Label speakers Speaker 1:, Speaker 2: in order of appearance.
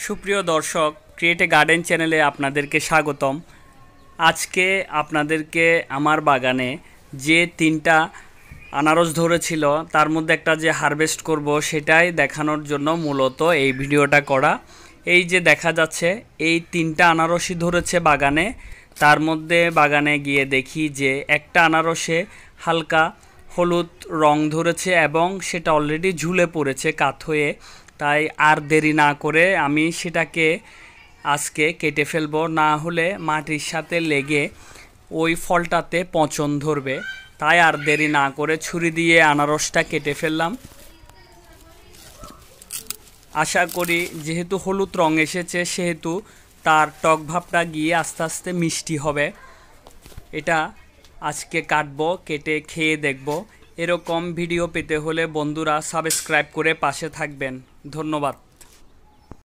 Speaker 1: সুপ্রিয় দর্শক, create a garden চ্যানেলে আপনাদেরকে স্বাগতম। আজকে আপনাদেরকে আমার বাগানে যে 3টা আনারস ধরেছিল তার মধ্যে একটা যে হারভেস্ট করব সেটাই দেখানোর জন্য মূলত এই ভিডিওটা করা। এই যে দেখা যাচ্ছে এই 3টা আনারসই ধরেছে বাগানে। তার মধ্যে বাগানে গিয়ে দেখি যে একটা আনারসে হালকা হলুদ রং ধরেছে এবং সেটা অলরেডি ঝুলে পড়েছে কাত হয়ে। তাই আর দেরি না করে আমি সেটাকে আজকে কেটে ফেলবো, না হলে মাটির সাথে লেগে ওই ফলটাতে পচন ধরবে। তাই আর দেরি না করে ছুরি দিয়ে আনারসটা কেটে ফেললাম। আশা করি যেহেতু হলুদ রং এসেছে সেহেতু তার টক ভাবটা গিয়ে আস্তে আস্তে মিষ্টি হবে। এটা আজকে কাটবো, কেটে খেয়ে দেখব। এরকম ভিডিও পেতে হলে বন্ধুরা সাবস্ক্রাইব করে পাশে থাকবেন। ধন্যবাদ।